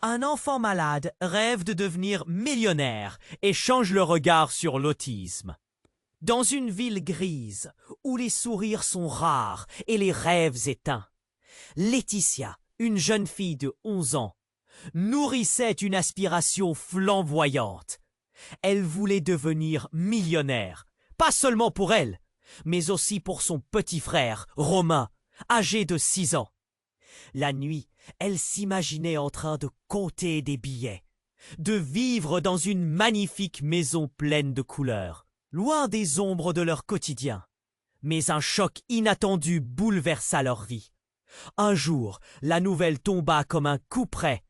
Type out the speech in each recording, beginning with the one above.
Un enfant malade rêve de devenir millionnaire et change le regard sur l'autisme. Dans une ville grise, où les sourires sont rares et les rêves éteints, Laetitia, une jeune fille de 11 ans, nourrissait une aspiration flamboyante. Elle voulait devenir millionnaire, pas seulement pour elle, mais aussi pour son petit frère, Romain, âgé de 6 ans. La nuit, elle s'imaginait en train de compter des billets, de vivre dans une magnifique maison pleine de couleurs, loin des ombres de leur quotidien. Mais un choc inattendu bouleversa leur vie. Un jour, la nouvelle tomba comme un coup près.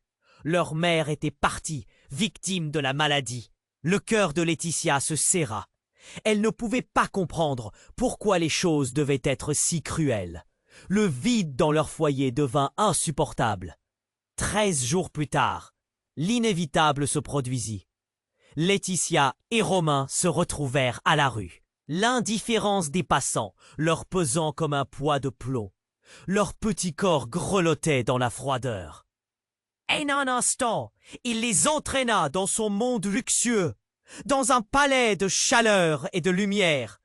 Leur mère était partie, victime de la maladie. Le cœur de Laetitia se serra. Elle ne pouvait pas comprendre pourquoi les choses devaient être si cruelles. Le vide dans leur foyer devint insupportable. 13 jours plus tard, l'inévitable se produisit. Laetitia et Romain se retrouvèrent à la rue. L'indifférence des passants leur pesant comme un poids de plomb. Leur petit corps grelottait dans la froideur. En un instant, il les entraîna dans son monde luxueux, dans un palais de chaleur et de lumière.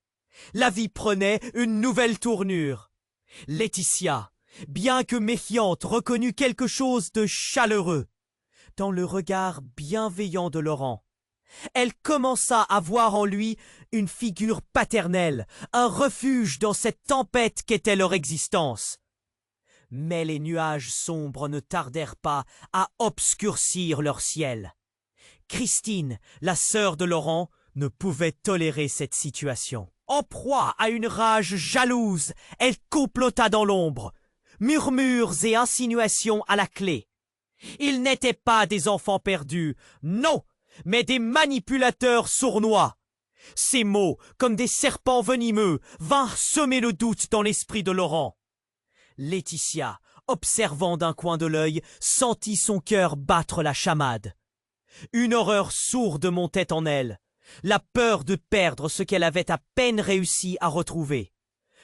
La vie prenait une nouvelle tournure. Laetitia, bien que méfiante, reconnut quelque chose de chaleureux dans le regard bienveillant de Laurent. Elle commença à voir en lui une figure paternelle, un refuge dans cette tempête qu'était leur existence. Mais les nuages sombres ne tardèrent pas à obscurcir leur ciel. Christine, la sœur de Laurent, ne pouvait tolérer cette situation. En proie à une rage jalouse, elle complota dans l'ombre. Murmures et insinuations à la clé. Ils n'étaient pas des enfants perdus, non, mais des manipulateurs sournois. Ces mots, comme des serpents venimeux, vinrent semer le doute dans l'esprit de Laurent. Laetitia, observant d'un coin de l'œil, sentit son cœur battre la chamade. Une horreur sourde montait en elle, la peur de perdre ce qu'elle avait à peine réussi à retrouver.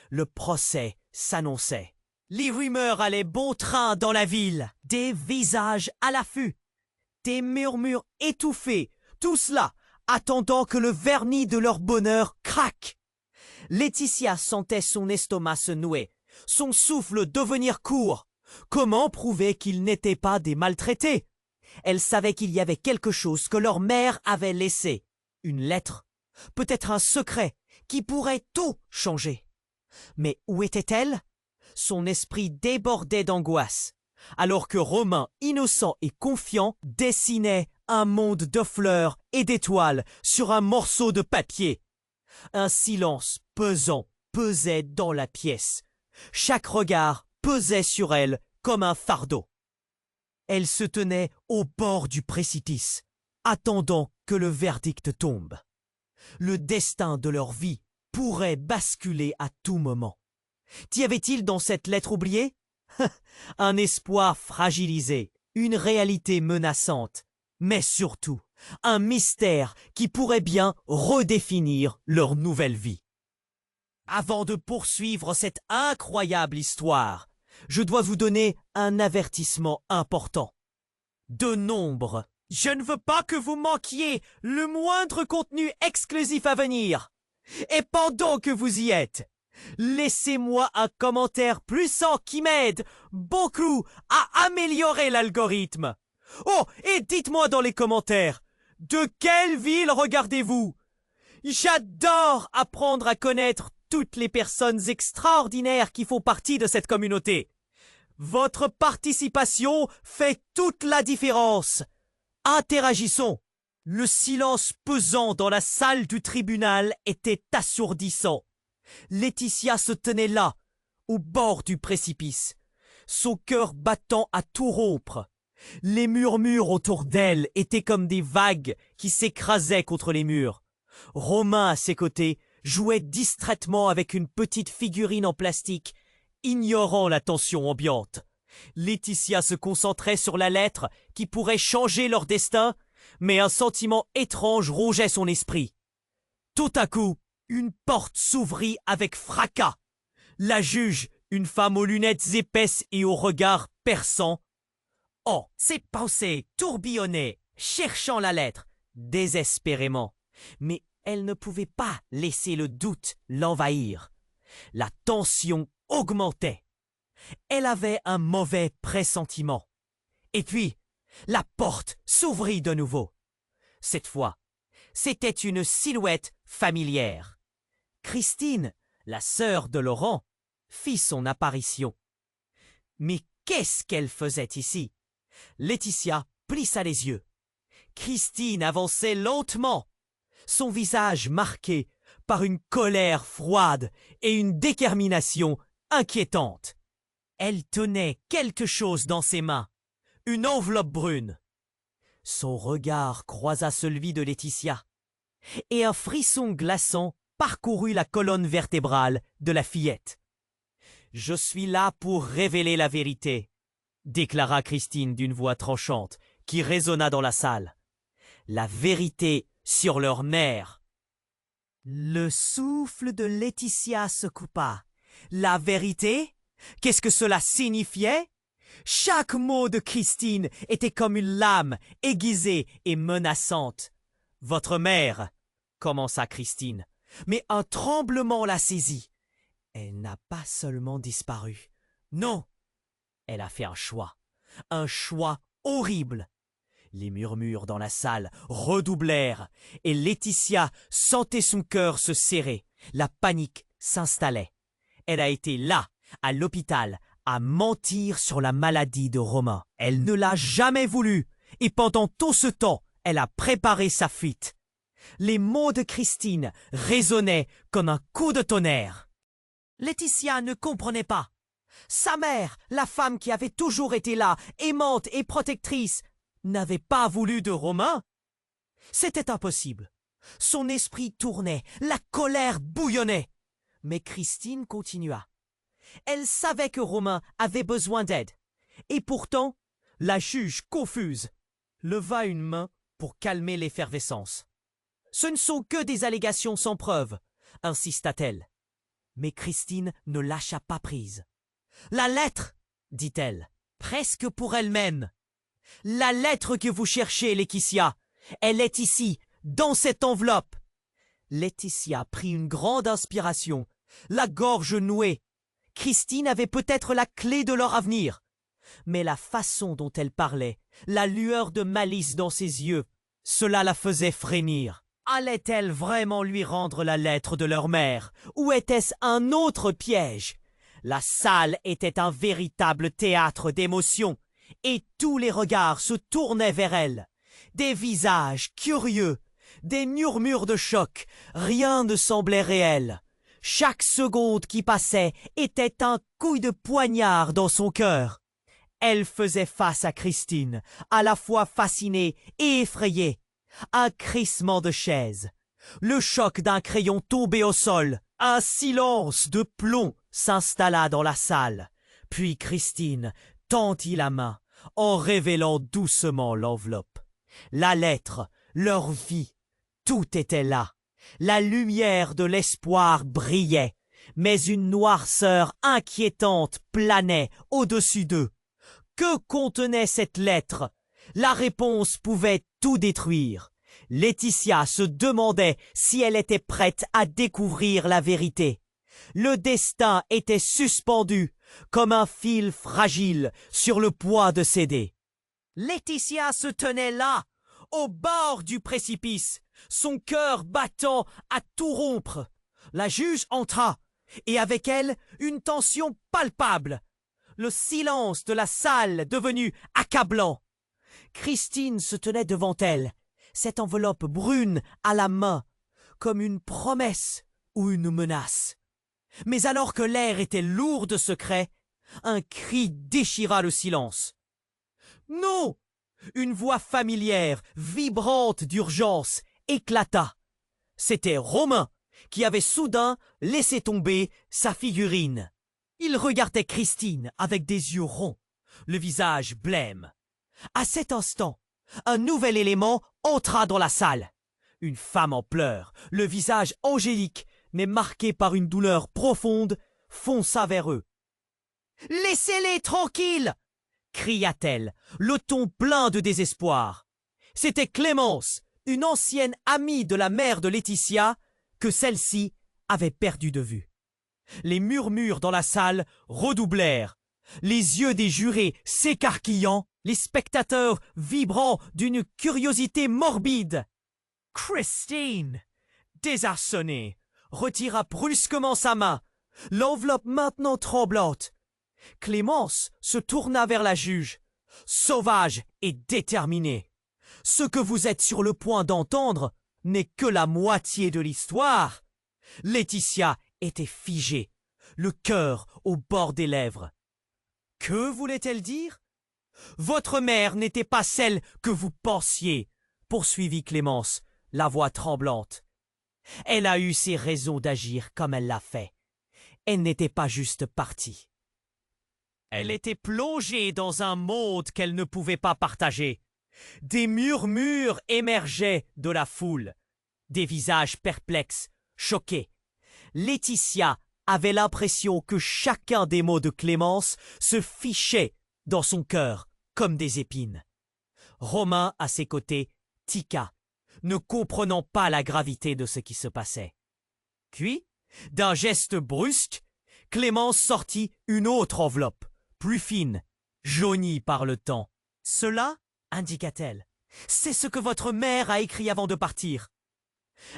Le procès s'annonçait. Les rumeurs allaient bon train dans la ville, des visages à l'affût, des murmures étouffés, tout cela attendant que le vernis de leur bonheur craque. Laetitia sentait son estomac se nouer, son souffle devenir court. Comment prouver qu'ils n'étaient pas des maltraités? Elle savait qu'il y avait quelque chose que leur mère avait laissé. Une lettre, peut-être un secret, qui pourrait tout changer. Mais où était-elle? Son esprit débordait d'angoisse, alors que Romain, innocent et confiant, dessinait un monde de fleurs et d'étoiles sur un morceau de papier. Un silence pesant pesait dans la pièce. Chaque regard pesait sur elle comme un fardeau. Elle se tenait au bord du précipice, attendant que le verdict tombe. Le destin de leur vie pourrait basculer à tout moment. T'y avait-il dans cette lettre oubliée? Un espoir fragilisé, une réalité menaçante, mais surtout un mystère qui pourrait bien redéfinir leur nouvelle vie. Avant de poursuivre cette incroyable histoire, je dois vous donner un avertissement important. De nombre. Je ne veux pas que vous manquiez le moindre contenu exclusif à venir. Et pendant que vous y êtes, laissez-moi un commentaire puissant qui m'aide beaucoup à améliorer l'algorithme. Oh, et dites-moi dans les commentaires, de quelle ville regardez-vous? J'adore apprendre à connaître toutes les personnes extraordinaires qui font partie de cette communauté. Votre participation fait toute la différence. Interagissons. Le silence pesant dans la salle du tribunal était assourdissant. Laetitia se tenait là, au bord du précipice, son cœur battant à tout rompre. Les murmures autour d'elle étaient comme des vagues qui s'écrasaient contre les murs. Romain, à ses côtés, jouait distraitement avec une petite figurine en plastique, ignorant la tension ambiante. Laetitia se concentrait sur la lettre qui pourrait changer leur destin, mais un sentiment étrange rongeait son esprit. Tout à coup, une porte s'ouvrit avec fracas. La juge, une femme aux lunettes épaisses et au regard perçant, Oh, ses pensées tourbillonnaient, cherchant la lettre, désespérément. Mais elle ne pouvait pas laisser le doute l'envahir. La tension augmentait. Elle avait un mauvais pressentiment. Et puis, la porte s'ouvrit de nouveau. Cette fois, c'était une silhouette familière. Christine, la sœur de Laurent, fit son apparition. Mais qu'est-ce qu'elle faisait ici? Laetitia plissa les yeux. Christine avançait lentement, son visage marqué par une colère froide et une détermination inquiétante. Elle tenait quelque chose dans ses mains, une enveloppe brune. Son regard croisa celui de Laetitia, et un frisson glaçant parcourut la colonne vertébrale de la fillette. « Je suis là pour révéler la vérité », déclara Christine d'une voix tranchante qui résonna dans la salle. « La vérité sur leur mère. » Le souffle de Laetitia se coupa. La vérité? Qu'est-ce que cela signifiait? Chaque mot de Christine était comme une lame aiguisée et menaçante. « Votre mère » commença Christine, mais un tremblement la saisit. Elle n'a pas seulement disparu. Non, elle a fait un choix horrible. Les murmures dans la salle redoublèrent et Laetitia sentait son cœur se serrer. La panique s'installait. Elle a été là, à l'hôpital, à mentir sur la maladie de Romain. Elle ne l'a jamais voulu et pendant tout ce temps, elle a préparé sa fuite. Les mots de Christine résonnaient comme un coup de tonnerre. Laetitia ne comprenait pas. Sa mère, la femme qui avait toujours été là, aimante et protectrice, n'avait pas voulu de Romain. C'était impossible. Son esprit tournait, la colère bouillonnait. Mais Christine continua. Elle savait que Romain avait besoin d'aide. Et pourtant, la juge, confuse, leva une main pour calmer l'effervescence. « Ce ne sont que des allégations sans preuve, » insista-t-elle. Mais Christine ne lâcha pas prise. « La lettre, dit-elle, presque pour elle-même. La lettre que vous cherchez, Laetitia, elle est ici, dans cette enveloppe. » Laetitia prit une grande inspiration, la gorge nouée. Christine avait peut-être la clé de leur avenir. Mais la façon dont elle parlait, la lueur de malice dans ses yeux, cela la faisait frémir. Allait-elle vraiment lui rendre la lettre de leur mère, ou était-ce un autre piège? La salle était un véritable théâtre d'émotions, et tous les regards se tournaient vers elle. Des visages curieux, des murmures de choc, rien ne semblait réel. Chaque seconde qui passait était un coup de poignard dans son cœur. Elle faisait face à Christine, à la fois fascinée et effrayée. Un crissement de chaise, le choc d'un crayon tombé au sol, un silence de plomb s'installa dans la salle. Puis Christine tendit la main en révélant doucement l'enveloppe. La lettre, leur vie, tout était là. La lumière de l'espoir brillait, mais une noirceur inquiétante planait au-dessus d'eux. Que contenait cette lettre? La réponse pouvait tout détruire. Laetitia se demandait si elle était prête à découvrir la vérité. Le destin était suspendu comme un fil fragile sur le point de céder. Laetitia se tenait là, au bord du précipice, son cœur battant à tout rompre. La juge entra, et avec elle une tension palpable. Le silence de la salle devenu accablant. Christine se tenait devant elle, cette enveloppe brune à la main, comme une promesse ou une menace. Mais alors que l'air était lourd de secret, un cri déchira le silence. « Non !» Une voix familière, vibrante d'urgence, éclata. C'était Romain, qui avait soudain laissé tomber sa figurine. Il regardait Christine avec des yeux ronds, le visage blême. À cet instant, un nouvel élément entra dans la salle. Une femme en pleurs, le visage angélique, mais marqué par une douleur profonde, fonça vers eux. « Laissez-les tranquilles !» cria-t-elle, le ton plein de désespoir. C'était Clémence, une ancienne amie de la mère de Laetitia, que celle-ci avait perdue de vue. Les murmures dans la salle redoublèrent, les yeux des jurés s'écarquillant, les spectateurs vibrant d'une curiosité morbide. Christine, désarçonnée, retira brusquement sa main, l'enveloppe maintenant tremblante. Clémence se tourna vers la juge, sauvage et déterminée. Ce que vous êtes sur le point d'entendre n'est que la moitié de l'histoire. Laetitia était figée, le cœur au bord des lèvres. Que voulait-elle dire? Votre mère n'était pas celle que vous pensiez, poursuivit Clémence, la voix tremblante. Elle a eu ses raisons d'agir comme elle l'a fait. Elle n'était pas juste partie. Elle était plongée dans un monde qu'elle ne pouvait pas partager. Des murmures émergeaient de la foule, des visages perplexes, choqués. Laetitia avait l'impression que chacun des mots de Clémence se fichait dans son cœur comme des épines. Romain, à ses côtés, tiqua, ne comprenant pas la gravité de ce qui se passait. Puis, d'un geste brusque, Clémence sortit une autre enveloppe, plus fine, jaunie par le temps. « Cela, indiqua-t-elle, c'est ce que votre mère a écrit avant de partir.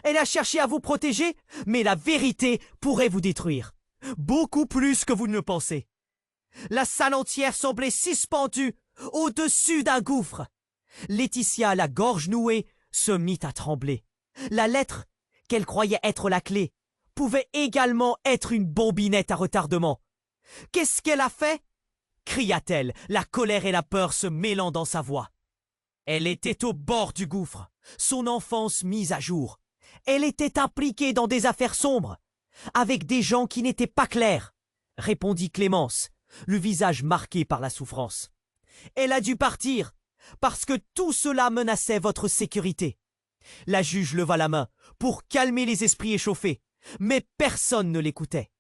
Elle a cherché à vous protéger, mais la vérité pourrait vous détruire, beaucoup plus que vous ne le pensez. La salle entière semblait suspendue au-dessus d'un gouffre. Laetitia, la gorge nouée, se mit à trembler. La lettre, qu'elle croyait être la clé, pouvait également être une bombinette à retardement. « Qu'est-ce qu'elle a fait ?» cria-t-elle, la colère et la peur se mêlant dans sa voix. Elle était au bord du gouffre, son enfance mise à jour. Elle était impliquée dans des affaires sombres, avec des gens qui n'étaient pas clairs, répondit Clémence, le visage marqué par la souffrance. Elle a dû partir, parce que tout cela menaçait votre sécurité. La juge leva la main pour calmer les esprits échauffés, mais personne ne l'écoutait.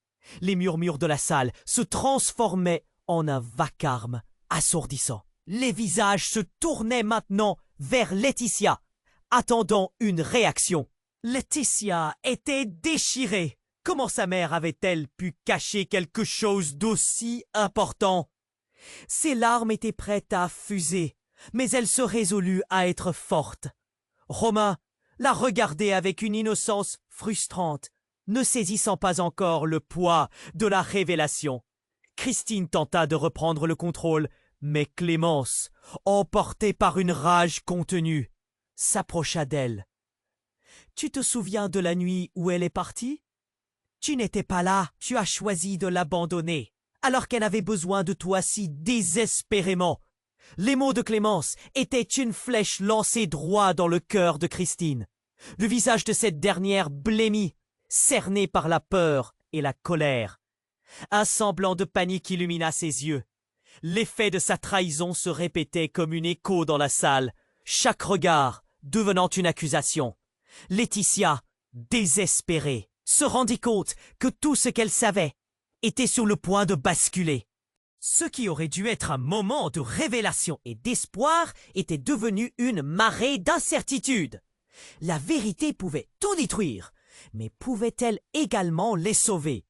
Les murmures de la salle se transformaient en un vacarme assourdissant. Les visages se tournaient maintenant vers Laetitia, attendant une réaction. Laetitia était déchirée. Comment sa mère avait-elle pu cacher quelque chose d'aussi important? Ses larmes étaient prêtes à fuser, mais elle se résolut à être forte. Romain la regardait avec une innocence frustrante, ne saisissant pas encore le poids de la révélation. Christine tenta de reprendre le contrôle, mais Clémence, emportée par une rage contenue, s'approcha d'elle. « Tu te souviens de la nuit où elle est partie? Tu n'étais pas là, tu as choisi de l'abandonner, alors qu'elle avait besoin de toi si désespérément. » Les mots de Clémence étaient une flèche lancée droit dans le cœur de Christine. Le visage de cette dernière blêmit, cerné par la peur et la colère. Un semblant de panique illumina ses yeux. L'effet de sa trahison se répétait comme un écho dans la salle, chaque regard devenant une accusation. Laetitia, désespérée, se rendit compte que tout ce qu'elle savait était sur le point de basculer. Ce qui aurait dû être un moment de révélation et d'espoir était devenu une marée d'incertitude. La vérité pouvait tout détruire, mais pouvait-elle également les sauver?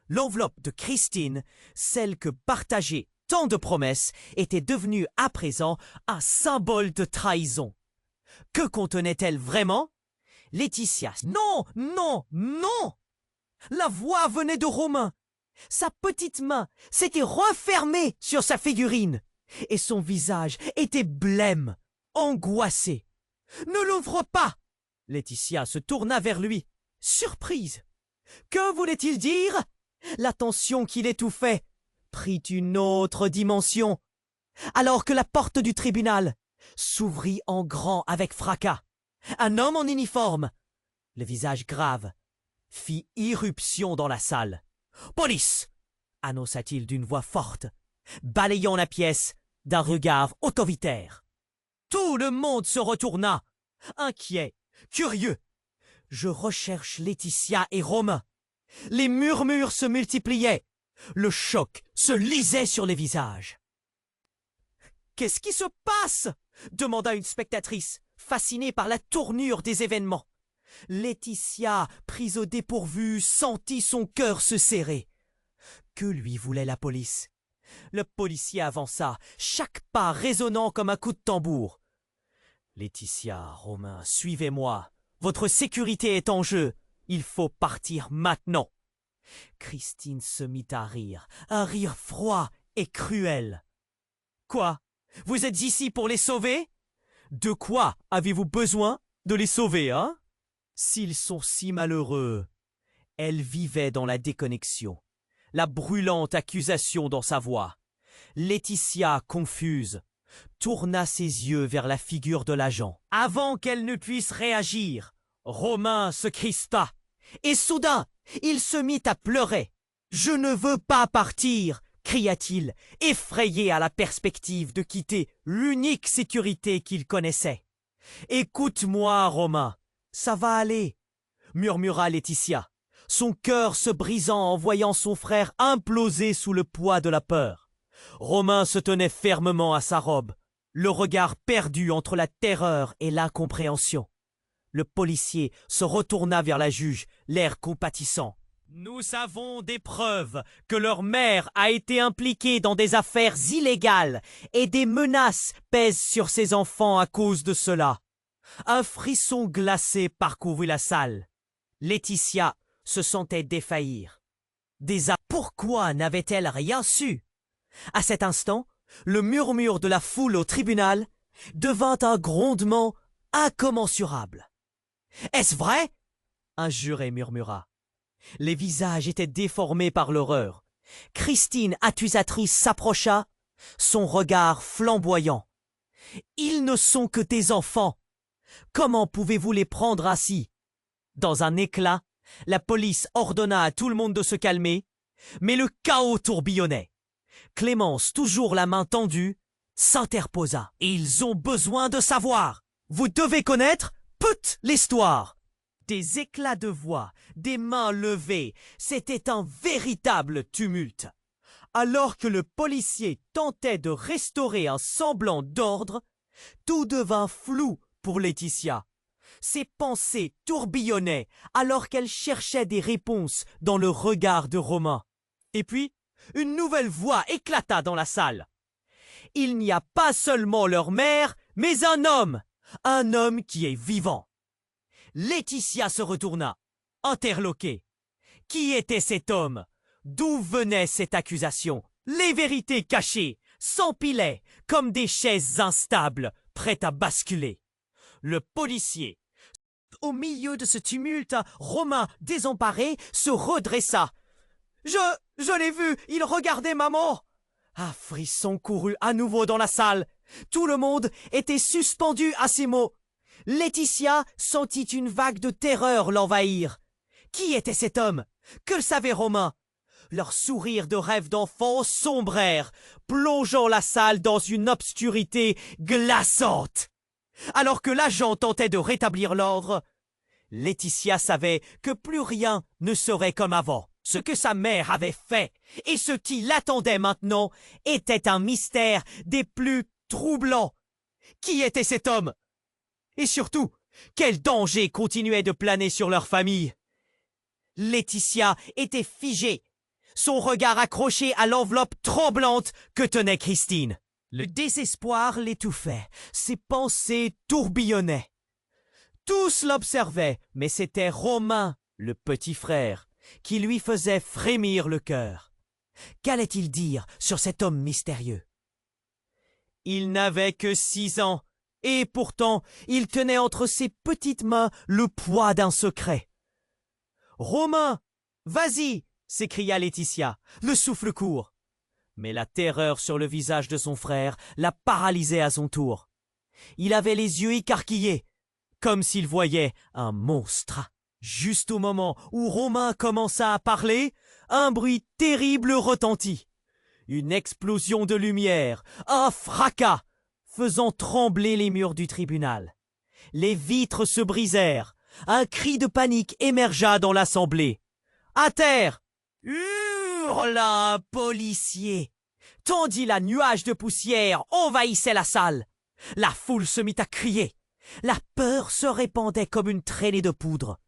L'enveloppe de Christine, celle que partageaient tant de promesses, était devenue à présent un symbole de trahison. Que contenait-elle vraiment? Laetitia. Non, non, non! La voix venait de Romain. Sa petite main s'était refermée sur sa figurine, et son visage était blême, angoissé. « Ne l'ouvre pas !» Laetitia se tourna vers lui, surprise. Que voulait-il dire? La tension qui l'étouffait prit une autre dimension, alors que la porte du tribunal s'ouvrit en grand avec fracas. Un homme en uniforme, le visage grave, fit irruption dans la salle. « Police !» annonça-t-il d'une voix forte, balayant la pièce d'un regard autoritaire. Tout le monde se retourna, inquiet, curieux. Je recherche Laetitia et Romain. Les murmures se multipliaient. Le choc se lisait sur les visages. Qu'est-ce qui se passe? Demanda une spectatrice, fascinée par la tournure des événements. Laetitia, prise au dépourvu, sentit son cœur se serrer. Que lui voulait la police? Le policier avança, chaque pas résonnant comme un coup de tambour. Laetitia, Romain, suivez-moi. Votre sécurité est en jeu. Il faut partir maintenant. Christine se mit à rire, un rire froid et cruel. Quoi? Vous êtes ici pour les sauver? De quoi avez-vous besoin de les sauver, hein? S'ils sont si malheureux. Elle vivait dans la déconnexion, la brûlante accusation dans sa voix. Laetitia, confuse, tourna ses yeux vers la figure de l'agent. Avant qu'elle ne puisse réagir, Romain se crispa, et soudain, il se mit à pleurer. « Je ne veux pas partir !» cria-t-il, effrayé à la perspective de quitter l'unique sécurité qu'il connaissait. « Écoute-moi, Romain, ça va aller !» murmura Laetitia, son cœur se brisant en voyant son frère imploser sous le poids de la peur. Romain se tenait fermement à sa robe, le regard perdu entre la terreur et l'incompréhension. Le policier se retourna vers la juge, l'air compatissant. « Nous avons des preuves que leur mère a été impliquée dans des affaires illégales et des menaces pèsent sur ses enfants à cause de cela. » Un frisson glacé parcourut la salle. Laetitia se sentait défaillir. Pourquoi n'avait-elle rien su? À cet instant, le murmure de la foule au tribunal devint un grondement incommensurable. « Est-ce vrai ?» un juré murmura. Les visages étaient déformés par l'horreur. Christine, accusatrice, s'approcha, son regard flamboyant. « Ils ne sont que tes enfants. Comment pouvez-vous les prendre ainsi ?» Dans un éclat, la police ordonna à tout le monde de se calmer, mais le chaos tourbillonnait. Clémence, toujours la main tendue, s'interposa. « Ils ont besoin de savoir. Vous devez connaître toute l'histoire. » Des éclats de voix, des mains levées, c'était un véritable tumulte. Alors que le policier tentait de restaurer un semblant d'ordre, tout devint flou pour Laetitia. Ses pensées tourbillonnaient alors qu'elle cherchait des réponses dans le regard de Romain. Et puis, une nouvelle voix éclata dans la salle. « Il n'y a pas seulement leur mère, mais un homme qui est vivant. » Laetitia se retourna, interloquée. Qui était cet homme? D'où venait cette accusation? Les vérités cachées s'empilaient comme des chaises instables, prêtes à basculer. Le policier, au milieu de ce tumulte, Romain, désemparé, se redressa. « Je l'ai vu, il regardait maman !» Un frisson courut à nouveau dans la salle. Tout le monde était suspendu à ces mots. Laetitia sentit une vague de terreur l'envahir. Qui était cet homme? Que savait Romain? Leurs sourires de rêve d'enfant sombrèrent, plongeant la salle dans une obscurité glaçante. Alors que l'agent tentait de rétablir l'ordre, Laetitia savait que plus rien ne serait comme avant. Ce que sa mère avait fait et ce qui l'attendait maintenant était un mystère des plus troublants. Qui était cet homme? Et surtout, quel danger continuait de planer sur leur famille? Laetitia était figée, son regard accroché à l'enveloppe tremblante que tenait Christine. Le désespoir l'étouffait, ses pensées tourbillonnaient. Tous l'observaient, mais c'était Romain, le petit frère, qui lui faisait frémir le cœur. Qu'allait-il dire sur cet homme mystérieux? Il n'avait que 6 ans, et pourtant il tenait entre ses petites mains le poids d'un secret. « Romain, vas-y !» s'écria Laetitia, le souffle court. Mais la terreur sur le visage de son frère la paralysait à son tour. Il avait les yeux écarquillés, comme s'il voyait un monstre. Juste au moment où Romain commença à parler, un bruit terrible retentit. Une explosion de lumière, un fracas, faisant trembler les murs du tribunal. Les vitres se brisèrent, un cri de panique émergea dans l'assemblée. « À terre !» hurla un policier. tandis la nuage de poussière envahissait la salle. La foule se mit à crier. La peur se répandait comme une traînée de poudre.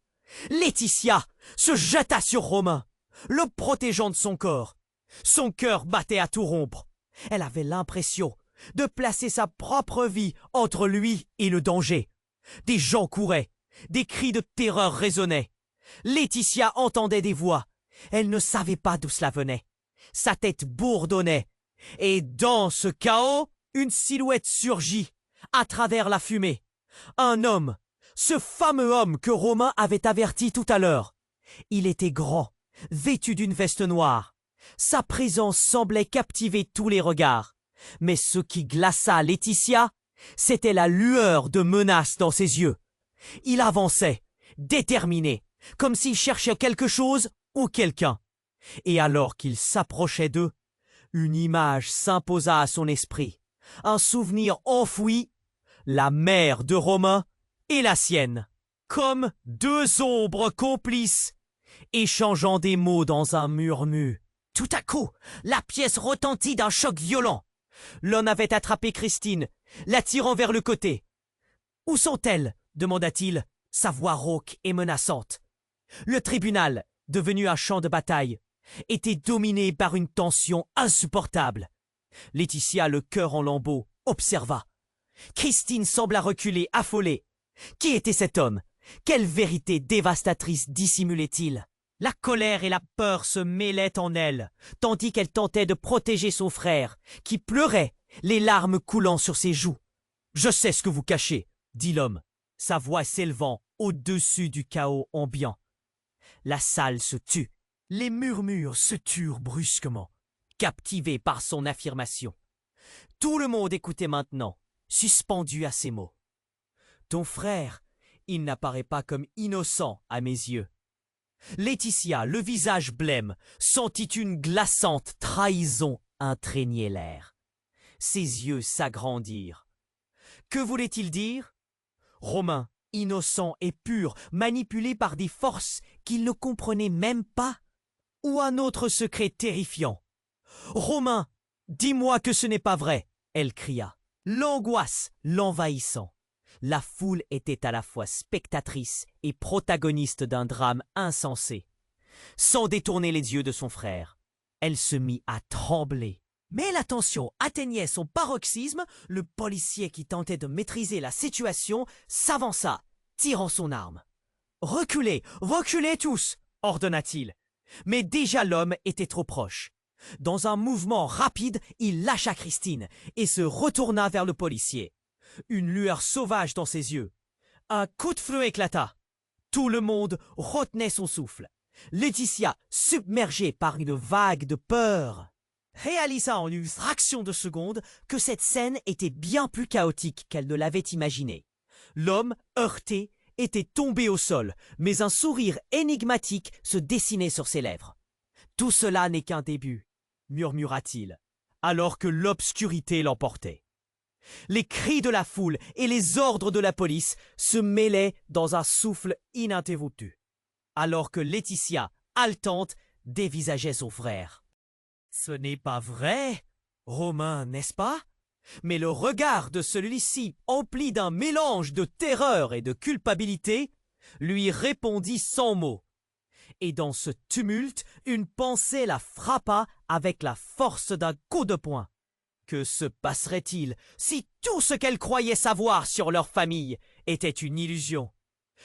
Laetitia se jeta sur Romain, le protégeant de son corps. Son cœur battait à tout rompre. Elle avait l'impression de placer sa propre vie entre lui et le danger. Des gens couraient, des cris de terreur résonnaient. Laetitia entendait des voix. Elle ne savait pas d'où cela venait. Sa tête bourdonnait. Et dans ce chaos, une silhouette surgit, à travers la fumée. Un homme, ce fameux homme que Romain avait averti tout à l'heure. Il était grand, vêtu d'une veste noire. Sa présence semblait captiver tous les regards. Mais ce qui glaça Laetitia, c'était la lueur de menace dans ses yeux. Il avançait, déterminé, comme s'il cherchait quelque chose ou quelqu'un. Et alors qu'il s'approchait d'eux, une image s'imposa à son esprit, un souvenir enfoui, la mère de Romain et la sienne, comme deux ombres complices, échangeant des mots dans un murmure. Tout à coup, la pièce retentit d'un choc violent. L'homme avait attrapé Christine, l'attirant vers le côté. « Où sont-elles » demanda-t-il, sa voix rauque et menaçante. Le tribunal, devenu un champ de bataille, était dominé par une tension insupportable. Laetitia, le cœur en lambeaux, observa. Christine sembla reculer, affolée. Qui était cet homme? Quelle vérité dévastatrice dissimulait-il? La colère et la peur se mêlaient en elle, tandis qu'elle tentait de protéger son frère, qui pleurait, les larmes coulant sur ses joues. « Je sais ce que vous cachez, » dit l'homme, sa voix s'élevant au-dessus du chaos ambiant. La salle se tut. Les murmures se turent brusquement, captivés par son affirmation. Tout le monde écoutait maintenant, suspendu à ces mots. « Ton frère, il n'apparaît pas comme innocent à mes yeux. » Laetitia, le visage blême, sentit une glaçante trahison imprégner l'air. Ses yeux s'agrandirent. Que voulait-il dire? Romain, innocent et pur, manipulé par des forces qu'il ne comprenait même pas? Ou un autre secret terrifiant? Romain, dis-moi que ce n'est pas vrai, elle cria, l'angoisse l'envahissant. La foule était à la fois spectatrice et protagoniste d'un drame insensé. Sans détourner les yeux de son frère, elle se mit à trembler. Mais la tension atteignait son paroxysme, le policier qui tentait de maîtriser la situation s'avança, tirant son arme. « Reculez, reculez tous !» ordonna-t-il. Mais déjà l'homme était trop proche. Dans un mouvement rapide, il lâcha Christine et se retourna vers le policier. Une lueur sauvage dans ses yeux. Un coup de feu éclata. Tout le monde retenait son souffle. Laetitia, submergée par une vague de peur, réalisa en une fraction de seconde que cette scène était bien plus chaotique qu'elle ne l'avait imaginé. L'homme, heurté, était tombé au sol, mais un sourire énigmatique se dessinait sur ses lèvres. « Tout cela n'est qu'un début, » murmura-t-il, alors que l'obscurité l'emportait. Les cris de la foule et les ordres de la police se mêlaient dans un souffle ininterrompu, alors que Laetitia, haletante, dévisageait son frère. « Ce n'est pas vrai, Romain, n'est-ce pas ?» Mais le regard de celui-ci, empli d'un mélange de terreur et de culpabilité, lui répondit sans mots. Et dans ce tumulte, une pensée la frappa avec la force d'un coup de poing. Que se passerait-il si tout ce qu'elle croyait savoir sur leur famille était une illusion?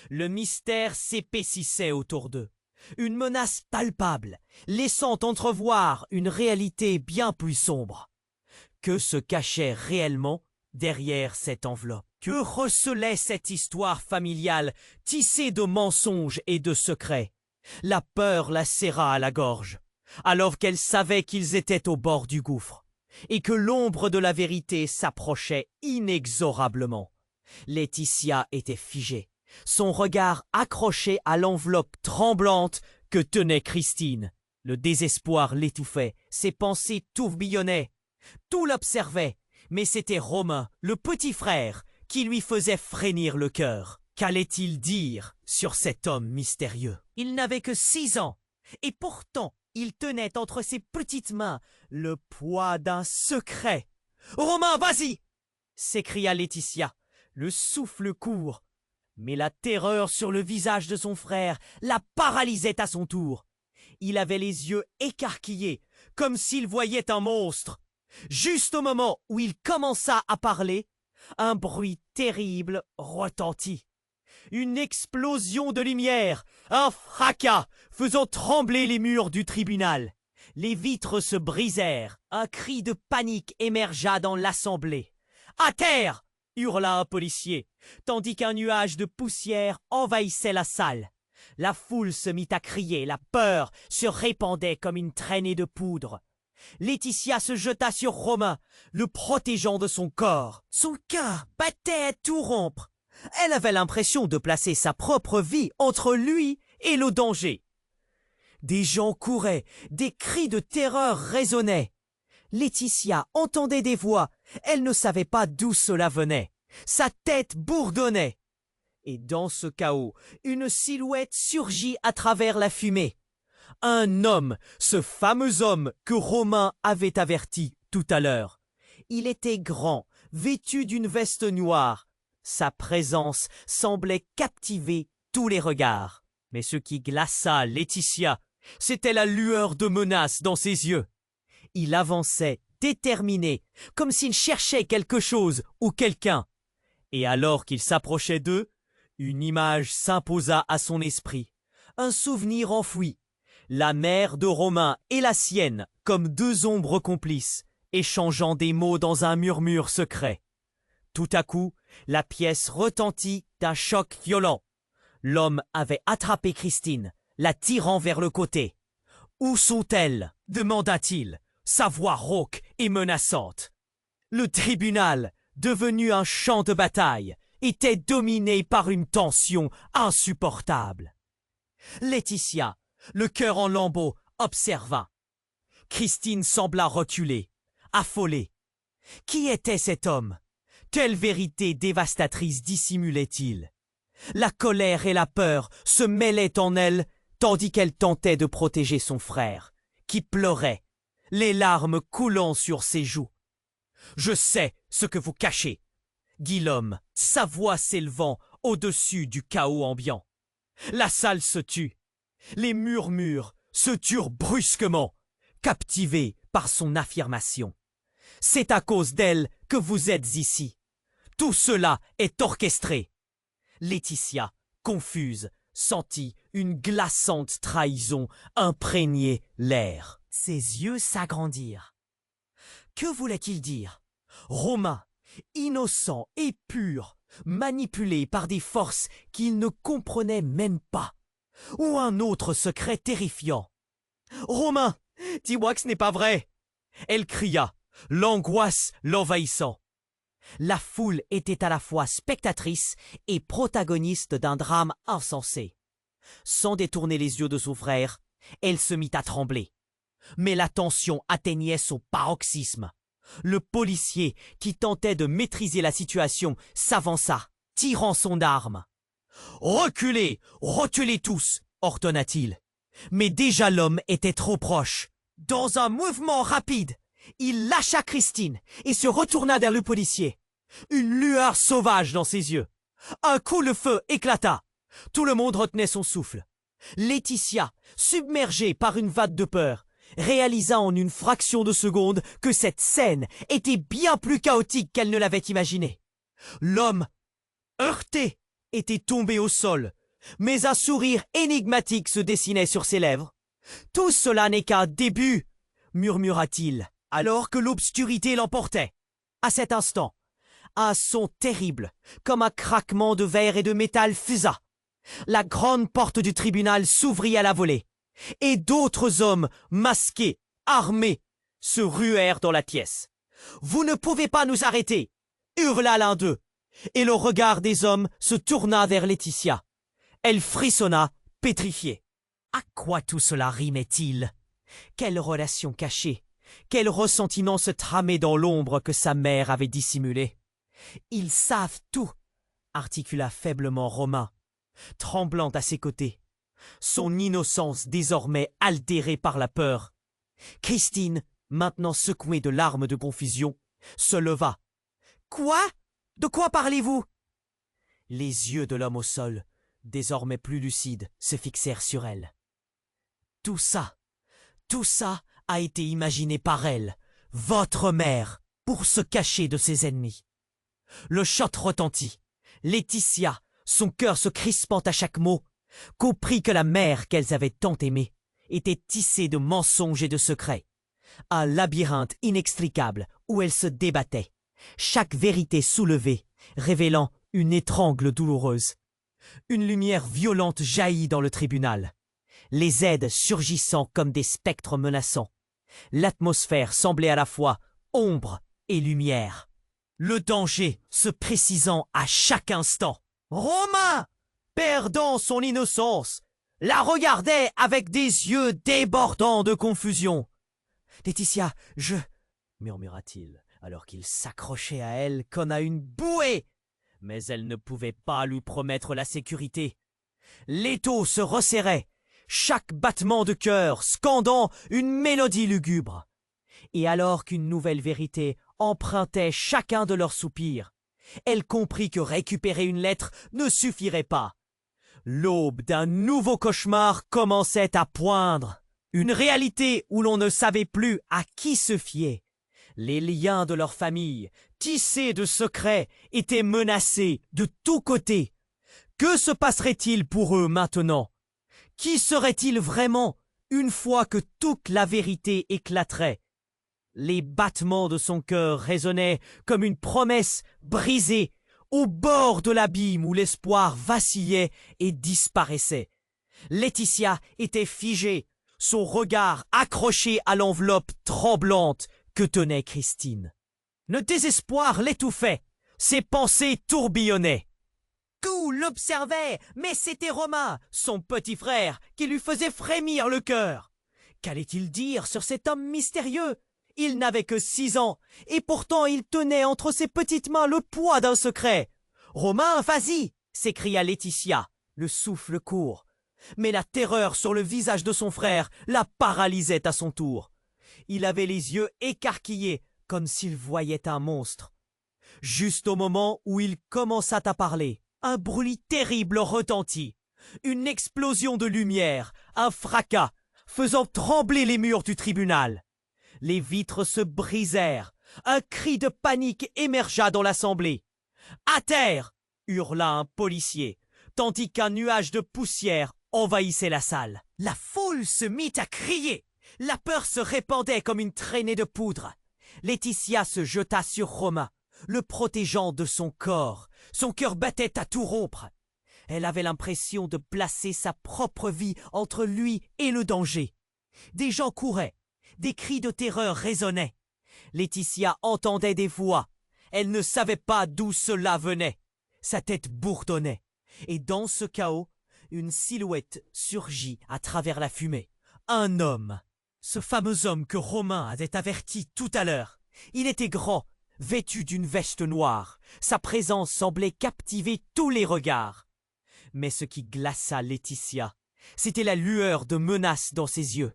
Le mystère s'épaississait autour d'eux, une menace palpable, laissant entrevoir une réalité bien plus sombre. Que se cachait réellement derrière cette enveloppe? Que recelait cette histoire familiale tissée de mensonges et de secrets? La peur la serra à la gorge, alors qu'elle savait qu'ils étaient au bord du gouffre, et que l'ombre de la vérité s'approchait inexorablement. Laetitia était figée, son regard accroché à l'enveloppe tremblante que tenait Christine. Le désespoir l'étouffait, ses pensées tourbillonnaient. Tout l'observait, mais c'était Romain, le petit frère, qui lui faisait frémir le cœur. Qu'allait-il dire sur cet homme mystérieux? Il n'avait que 6 ans, et pourtant Il tenait entre ses petites mains le poids d'un secret. « Romain, vas-y !» s'écria Laetitia, le souffle court. Mais la terreur sur le visage de son frère la paralysait à son tour. Il avait les yeux écarquillés, comme s'il voyait un monstre. Juste au moment où il commença à parler, un bruit terrible retentit. Une explosion de lumière, un fracas faisant trembler les murs du tribunal. Les vitres se brisèrent, un cri de panique émergea dans l'assemblée. « À terre !» hurla un policier, tandis qu'un nuage de poussière envahissait la salle. La foule se mit à crier, la peur se répandait comme une traînée de poudre. Laetitia se jeta sur Romain, le protégeant de son corps. Son cœur battait à tout rompre. Elle avait l'impression de placer sa propre vie entre lui et le danger. Des gens couraient, des cris de terreur résonnaient. Laetitia entendait des voix, elle ne savait pas d'où cela venait. Sa tête bourdonnait. Et dans ce chaos, une silhouette surgit à travers la fumée. Un homme, ce fameux homme que Romain avait averti tout à l'heure. Il était grand, vêtu d'une veste noire. Sa présence semblait captiver tous les regards. Mais ce qui glaça Laetitia, c'était la lueur de menace dans ses yeux. Il avançait, déterminé, comme s'il cherchait quelque chose ou quelqu'un. Et alors qu'il s'approchait d'eux, une image s'imposa à son esprit, un souvenir enfoui. La mère de Romain et la sienne, comme deux ombres complices, échangeant des mots dans un murmure secret. Tout à coup, la pièce retentit d'un choc violent. L'homme avait attrapé Christine, la tirant vers le côté. « Où sont-elles » demanda-t-il, sa voix rauque et menaçante. Le tribunal, devenu un champ de bataille, était dominé par une tension insupportable. Laetitia, le cœur en lambeaux, observa. Christine sembla reculer, affolée. Qui était cet homme? Quelle vérité dévastatrice dissimulait-il? La colère et la peur se mêlaient en elle, tandis qu'elle tentait de protéger son frère, qui pleurait, les larmes coulant sur ses joues. « Je sais ce que vous cachez !» dit l'homme, sa voix s'élevant au-dessus du chaos ambiant. La salle se tut. Les murmures se turent brusquement, captivés par son affirmation. « C'est à cause d'elle que vous êtes ici. Tout cela est orchestré. » Laetitia, confuse, sentit une glaçante trahison imprégner l'air. Ses yeux s'agrandirent. Que voulait-il dire? Romain, innocent et pur, manipulé par des forces qu'il ne comprenait même pas. Ou un autre secret terrifiant. « Romain, dis-moi que ce n'est pas vrai !» Elle cria, l'angoisse l'envahissant. La foule était à la fois spectatrice et protagoniste d'un drame insensé. Sans détourner les yeux de son frère, elle se mit à trembler. Mais la tension atteignait son paroxysme. Le policier, qui tentait de maîtriser la situation, s'avança, tirant son arme. « Reculez, reculez tous !» ordonna-t-il. Mais déjà l'homme était trop proche. Dans un mouvement rapide, il lâcha Christine et se retourna vers le policier. Une lueur sauvage dans ses yeux. Un coup de feu éclata. Tout le monde retenait son souffle. Laetitia, submergée par une vague de peur, réalisa en une fraction de seconde que cette scène était bien plus chaotique qu'elle ne l'avait imaginé. L'homme, heurté, était tombé au sol, mais un sourire énigmatique se dessinait sur ses lèvres. « Tout cela n'est qu'un début !» murmura-t-il, alors que l'obscurité l'emportait. À cet instant, un son terrible, comme un craquement de verre et de métal fusa. La grande porte du tribunal s'ouvrit à la volée, et d'autres hommes, masqués, armés, se ruèrent dans la pièce. « Vous ne pouvez pas nous arrêter !» hurla l'un d'eux, et le regard des hommes se tourna vers Laetitia. Elle frissonna, pétrifiée. À quoi tout cela rimait-il? Quelle relation cachée, quel ressentiment se tramait dans l'ombre que sa mère avait dissimulée? « Ils savent tout !» articula faiblement Romain, tremblant à ses côtés. son innocence désormais altérée par la peur. Christine, maintenant secouée de larmes de confusion, se leva. « Quoi? De quoi parlez-vous » Les yeux de l'homme au sol, désormais plus lucides, se fixèrent sur elle. Tout ça a été imaginé par elle, votre mère, pour se cacher de ses ennemis. Le choc retentit. Laetitia, son cœur se crispant à chaque mot, comprit que la mère qu'elles avaient tant aimée était tissée de mensonges et de secrets. Un labyrinthe inextricable où elle se débattait, chaque vérité soulevée, révélant une étrangle douloureuse. Une lumière violente jaillit dans le tribunal, les aides surgissant comme des spectres menaçants. L'atmosphère semblait à la fois ombre et lumière. Le danger se précisant à chaque instant. Romain, perdant son innocence, la regardait avec des yeux débordants de confusion. « Laetitia, je... » murmura-t-il, alors qu'il s'accrochait à elle comme à une bouée. Mais elle ne pouvait pas lui promettre la sécurité. L'étau se resserrait, chaque battement de cœur scandant une mélodie lugubre. Et alors qu'une nouvelle vérité empruntait chacun de leurs soupirs, elle comprit que récupérer une lettre ne suffirait pas. L'aube d'un nouveau cauchemar commençait à poindre, une réalité où l'on ne savait plus à qui se fier. Les liens de leur famille, tissés de secrets, étaient menacés de tous côtés. Que se passerait-il pour eux maintenant? Qui seraient-ils vraiment une fois que toute la vérité éclaterait? Les battements de son cœur résonnaient comme une promesse brisée, au bord de l'abîme où l'espoir vacillait et disparaissait. Laetitia était figée, son regard accroché à l'enveloppe tremblante que tenait Christine. Le désespoir l'étouffait, ses pensées tourbillonnaient. Tout l'observait, mais c'était Romain, son petit frère, qui lui faisait frémir le cœur. Qu'allait-il dire sur cet homme mystérieux? Il n'avait que 6 ans, et pourtant il tenait entre ses petites mains le poids d'un secret. « Romain, vas-y » s'écria Laetitia, le souffle court. Mais la terreur sur le visage de son frère la paralysait à son tour. Il avait les yeux écarquillés, comme s'il voyait un monstre. Juste au moment où il commença à parler, un bruit terrible retentit. Une explosion de lumière, un fracas, faisant trembler les murs du tribunal. Les vitres se brisèrent. Un cri de panique émergea dans l'assemblée. « À terre !» hurla un policier, tandis qu'un nuage de poussière envahissait la salle. La foule se mit à crier. La peur se répandait comme une traînée de poudre. Laetitia se jeta sur Romain, le protégeant de son corps. Son cœur battait à tout rompre. Elle avait l'impression de placer sa propre vie entre lui et le danger. Des gens couraient. Des cris de terreur résonnaient. Laetitia entendait des voix. Elle ne savait pas d'où cela venait. Sa tête bourdonnait. Et dans ce chaos, une silhouette surgit à travers la fumée. Un homme. Ce fameux homme que Romain avait averti tout à l'heure. Il était grand, vêtu d'une veste noire. Sa présence semblait captiver tous les regards. Mais ce qui glaça Laetitia, c'était la lueur de menace dans ses yeux.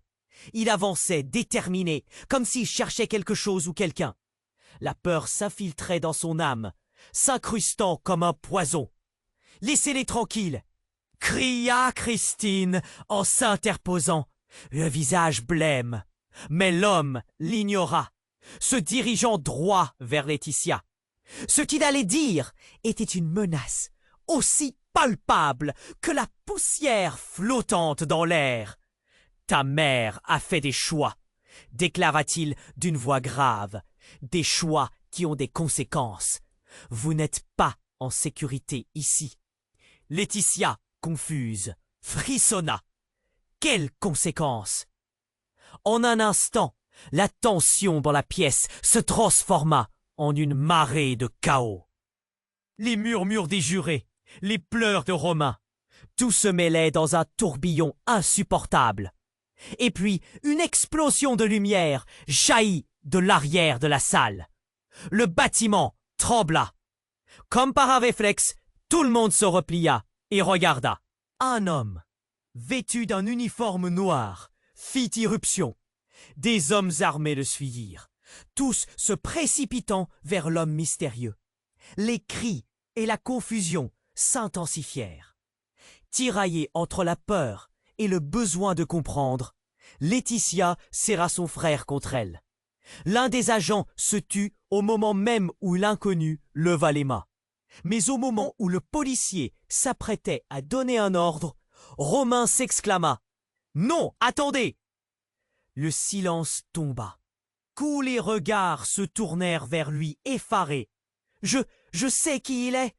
Il avançait déterminé, comme s'il cherchait quelque chose ou quelqu'un. La peur s'infiltrait dans son âme, s'incrustant comme un poison. « Laissez-les tranquilles !» cria Christine en s'interposant, le visage blême. Mais l'homme l'ignora, se dirigeant droit vers Laetitia. Ce qu'il allait dire était une menace aussi palpable que la poussière flottante dans l'air. « Ta mère a fait des choix, » déclara-t-il d'une voix grave, « des choix qui ont des conséquences. Vous n'êtes pas en sécurité ici. » Laetitia, confuse, frissonna. Quelles conséquences? En un instant, la tension dans la pièce se transforma en une marée de chaos. Les murmures des jurés, les pleurs de Romain, tout se mêlait dans un tourbillon insupportable. Et puis, une explosion de lumière jaillit de l'arrière de la salle. Le bâtiment trembla. Comme par un réflexe, tout le monde se replia et regarda. Un homme, vêtu d'un uniforme noir, fit irruption. Des hommes armés le suivirent, tous se précipitant vers l'homme mystérieux. Les cris et la confusion s'intensifièrent. Tiraillée entre la peur et le besoin de comprendre, Laetitia serra son frère contre elle. L'un des agents se tut au moment même où l'inconnu leva les mains. Mais au moment où le policier s'apprêtait à donner un ordre, Romain s'exclama « Non, attendez !» Le silence tomba. Tous les regards se tournèrent vers lui effarés. « Je sais qui il est !»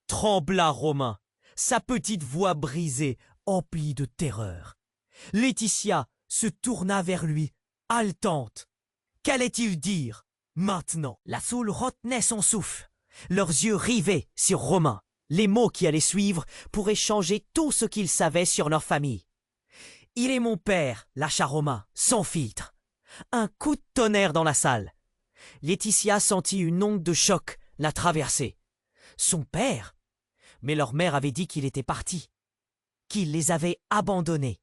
trembla Romain, sa petite voix brisée, emplie de terreur. Laetitia se tourna vers lui, haletante. Qu'allait-il dire maintenant? La foule retenait son souffle, leurs yeux rivés sur Romain. Les mots qui allaient suivre pourraient changer tout ce qu'ils savaient sur leur famille. « Il est mon père !» lâcha Romain, sans filtre. Un coup de tonnerre dans la salle. Laetitia sentit une onde de choc la traverser. Son père? Mais leur mère avait dit qu'il était parti, qu'il les avait abandonnés.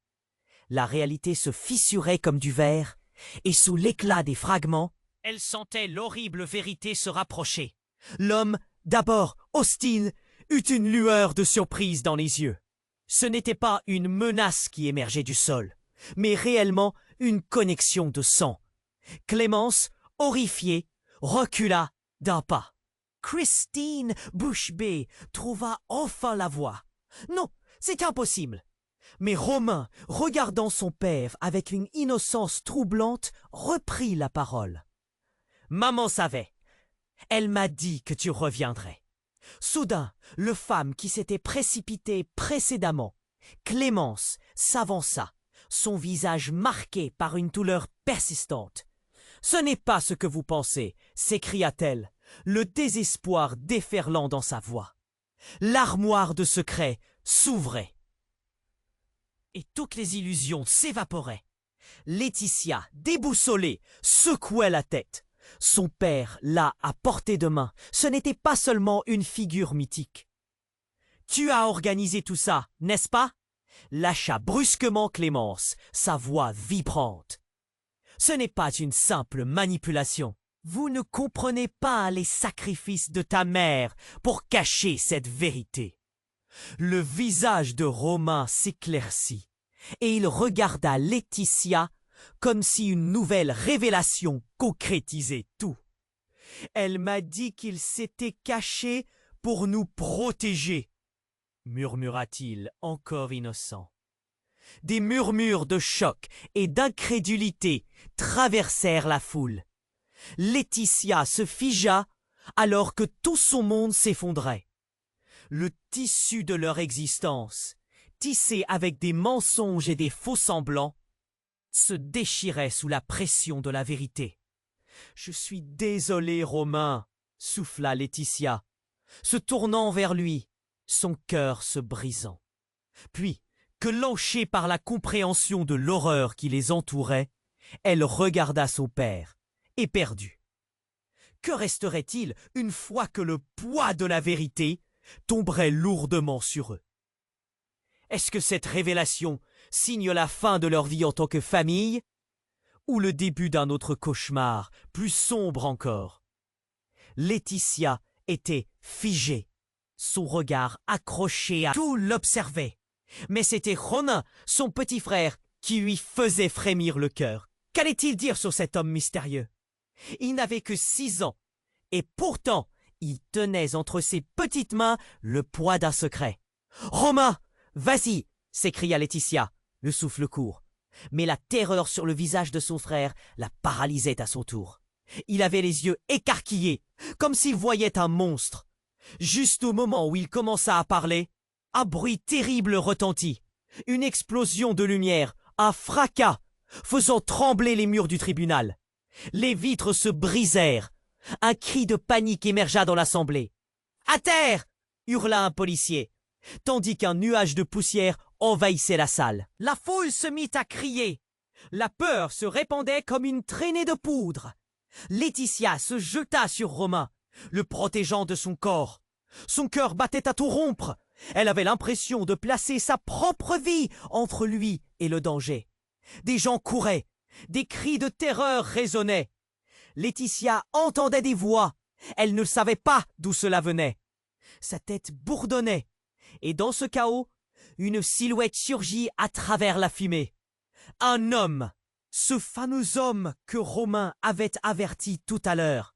La réalité se fissurait comme du verre, et sous l'éclat des fragments, elle sentait l'horrible vérité se rapprocher. L'homme, d'abord hostile, eut une lueur de surprise dans les yeux. Ce n'était pas une menace qui émergeait du sol, mais réellement une connexion de sang. Clémence, horrifiée, recula d'un pas. Christine, bouche bée, trouva enfin la voie. Non, c'est impossible. Mais Romain, regardant son père avec une innocence troublante, reprit la parole. « Maman savait. Elle m'a dit que tu reviendrais. » Soudain, le femme qui s'était précipitée précédemment, Clémence, s'avança, son visage marqué par une douleur persistante. « Ce n'est pas ce que vous pensez, » s'écria-t-elle, le désespoir déferlant dans sa voix. L'armoire de secrets s'ouvrait. Et toutes les illusions s'évaporaient. Laetitia, déboussolée, secouait la tête. Son père, là, à portée de main, ce n'était pas seulement une figure mythique. « Tu as organisé tout ça, n'est-ce pas ?» lâcha brusquement Clémence, sa voix vibrante. « Ce n'est pas une simple manipulation. Vous ne comprenez pas les sacrifices de ta mère pour cacher cette vérité. » Le visage de Romain s'éclaircit, et il regarda Laetitia comme si une nouvelle révélation concrétisait tout. « Elle m'a dit qu'il s'était caché pour nous protéger, » murmura-t-il encore innocent. Des murmures de choc et d'incrédulité traversèrent la foule. Laetitia se figea alors que tout son monde s'effondrait. Le tissu de leur existence, tissé avec des mensonges et des faux-semblants, se déchirait sous la pression de la vérité. « Je suis désolée, Romain, » souffla Laetitia, se tournant vers lui, son cœur se brisant. Puis, que lanchée par la compréhension de l'horreur qui les entourait, elle regarda son père, éperdue. Que resterait-il une fois que le poids de la vérité tomberait lourdement sur eux? Est-ce que cette révélation signe la fin de leur vie en tant que famille, ou le début d'un autre cauchemar, plus sombre encore? Laetitia était figée, son regard accroché à tout l'observait. Mais c'était Romain, son petit frère, qui lui faisait frémir le cœur. Qu'allait-il dire sur cet homme mystérieux? Il n'avait que 6 ans, et pourtant il tenait entre ses petites mains le poids d'un secret. « Romain, vas-y !» s'écria Laetitia, le souffle court. Mais la terreur sur le visage de son frère la paralysait à son tour. Il avait les yeux écarquillés, comme s'il voyait un monstre. Juste au moment où il commença à parler, un bruit terrible retentit. Une explosion de lumière, un fracas, faisant trembler les murs du tribunal. Les vitres se brisèrent. Un cri de panique émergea dans l'assemblée. « À terre !» hurla un policier, tandis qu'un nuage de poussière envahissait la salle. La foule se mit à crier. La peur se répandait comme une traînée de poudre. Laetitia se jeta sur Romain, le protégeant de son corps. Son cœur battait à tout rompre, Elle avait l'impression de placer sa propre vie entre lui et le danger. Des gens couraient, des cris de terreur résonnaient. Laetitia entendait des voix. Elle ne savait pas d'où cela venait. Sa tête bourdonnait, et dans ce chaos, une silhouette surgit à travers la fumée. Un homme, ce fameux homme que Romain avait averti tout à l'heure.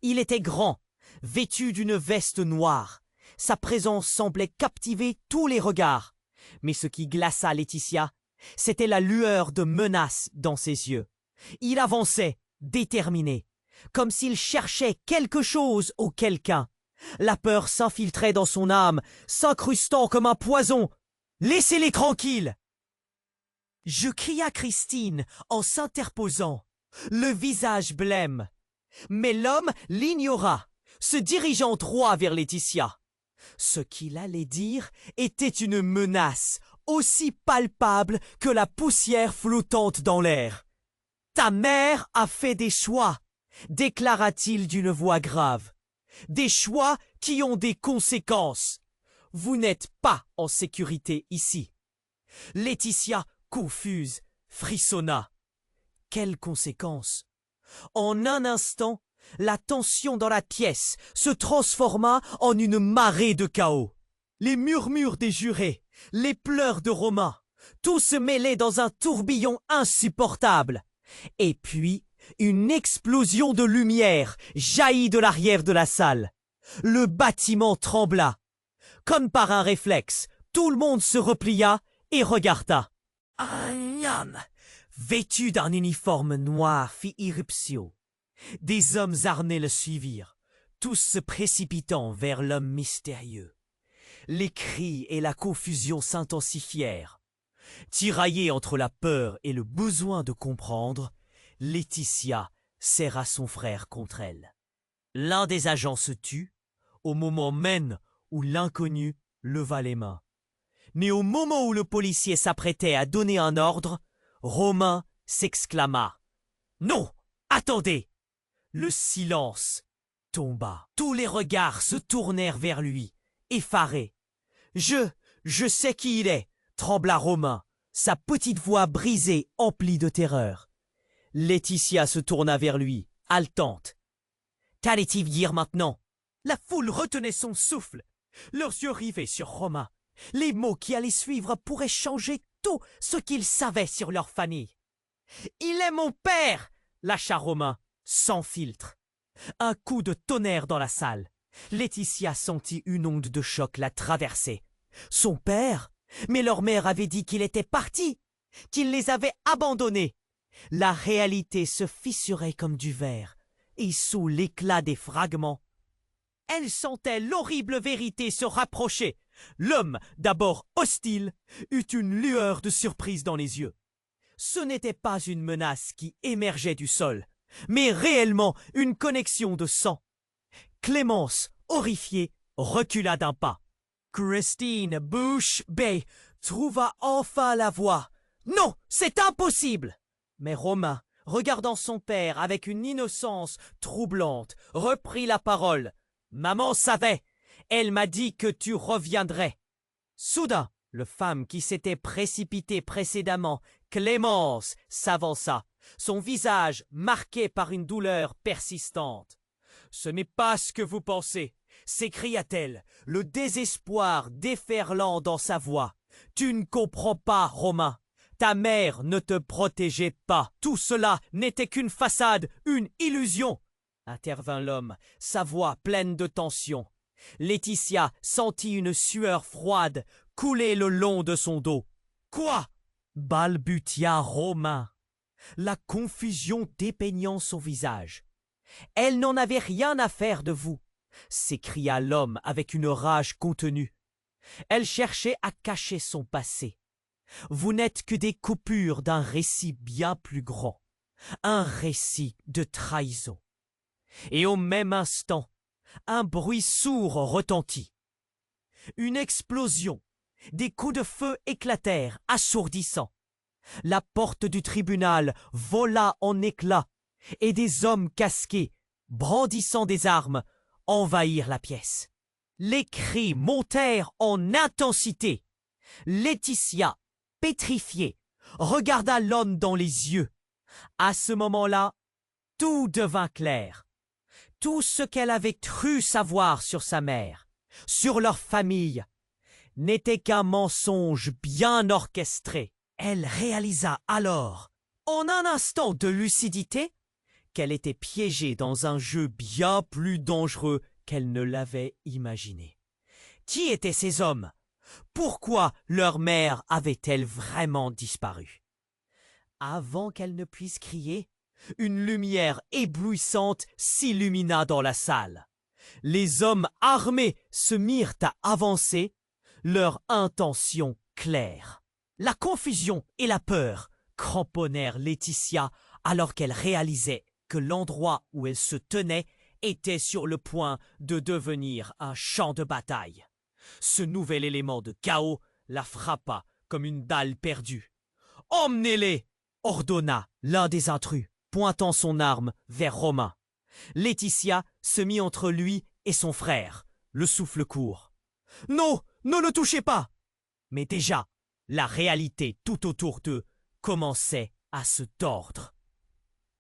Il était grand, vêtu d'une veste noire. Sa présence semblait captiver tous les regards. Mais ce qui glaça Laetitia, c'était la lueur de menace dans ses yeux. Il avançait, déterminé, comme s'il cherchait quelque chose ou quelqu'un. La peur s'infiltrait dans son âme, s'incrustant comme un poison. « Laissez-les tranquilles !» Je crie à Christine en s'interposant, le visage blême. Mais l'homme l'ignora, se dirigeant droit vers Laetitia. Ce qu'il allait dire était une menace, aussi palpable que la poussière flottante dans l'air. « Ta mère a fait des choix !» déclara-t-il d'une voix grave. « Des choix qui ont des conséquences. Vous n'êtes pas en sécurité ici. » Laetitia, confuse, frissonna. Quelles conséquences? En un instant, la tension dans la pièce se transforma en une marée de chaos. Les murmures des jurés, les pleurs de Romain, tout se mêlait dans un tourbillon insupportable. Et puis, une explosion de lumière jaillit de l'arrière de la salle. Le bâtiment trembla. Comme par un réflexe, tout le monde se replia et regarda. Un homme, vêtu d'un uniforme noir, fit irruption. Des hommes armés le suivirent, tous se précipitant vers l'homme mystérieux. Les cris et la confusion s'intensifièrent. Tiraillée entre la peur et le besoin de comprendre, Laetitia serra son frère contre elle. L'un des agents se tut, au moment même où l'inconnu leva les mains. Mais au moment où le policier s'apprêtait à donner un ordre, Romain s'exclama. « Non, attendez !» Le silence tomba. Tous les regards se tournèrent vers lui, effarés. « Je sais qui il est !» trembla Romain, sa petite voix brisée, emplie de terreur. Laetitia se tourna vers lui, haletante. « Qu'allait-il dire maintenant ?» La foule retenait son souffle. Leurs yeux rivés sur Romain. Les mots qui allaient suivre pourraient changer tout ce qu'ils savaient sur leur famille. « Il est mon père !» lâcha Romain, sans filtre. Un coup de tonnerre dans la salle. Laetitia sentit une onde de choc la traverser. Son père? Mais leur mère avait dit qu'il était parti, qu'il les avait abandonnés. La réalité se fissurait comme du verre, et sous l'éclat des fragments, elle sentait l'horrible vérité se rapprocher. L'homme, d'abord hostile, eut une lueur de surprise dans les yeux. Ce n'était pas une menace qui émergeait du sol, mais réellement une connexion de sang. Clémence, horrifiée, recula d'un pas. Christine bouche bée trouva enfin la voie. « Non, c'est impossible !» Mais Romain, regardant son père avec une innocence troublante, reprit la parole. « Maman savait. Elle m'a dit que tu reviendrais. » Soudain, le femme qui s'était précipitée précédemment, Clémence, s'avança, son visage marqué par une douleur persistante. « Ce n'est pas ce que vous pensez !» s'écria-t-elle, le désespoir déferlant dans sa voix. « Tu ne comprends pas, Romain. Ta mère ne te protégeait pas. Tout cela n'était qu'une façade, une illusion. » intervint l'homme, sa voix pleine de tension. Laetitia sentit une sueur froide couler le long de son dos. « Quoi ?» balbutia Romain, la confusion dépeignant son visage. « Elle n'en avait rien à faire de vous !» s'écria l'homme avec une rage contenue. Elle cherchait à cacher son passé. Vous n'êtes que des coupures d'un récit bien plus grand, un récit de trahison. Et au même instant, un bruit sourd retentit. Une explosion, des coups de feu éclatèrent, assourdissants. La porte du tribunal vola en éclats, et des hommes casqués, brandissant des armes, envahirent la pièce. Les cris montèrent en intensité. Laetitia, pétrifiée, regarda l'homme dans les yeux. À ce moment-là, tout devint clair. Tout ce qu'elle avait cru savoir sur sa mère, sur leur famille, n'était qu'un mensonge bien orchestré. Elle réalisa alors, en un instant de lucidité, qu'elle était piégée dans un jeu bien plus dangereux qu'elle ne l'avait imaginé. Qui étaient ces hommes? Pourquoi leur mère avait-elle vraiment disparu? Avant qu'elle ne puisse crier, une lumière éblouissante s'illumina dans la salle. Les hommes armés se mirent à avancer, leur intention claire. La confusion et la peur cramponnèrent Laetitia alors qu'elle réalisait que l'endroit où elle se tenait était sur le point de devenir un champ de bataille. Ce nouvel élément de chaos la frappa comme une balle perdue. « Emmenez-les !» ordonna l'un des intrus, pointant son arme vers Romain. Laetitia se mit entre lui et son frère, le souffle court. « Non, ne le touchez pas !» Mais déjà, la réalité tout autour d'eux commençait à se tordre.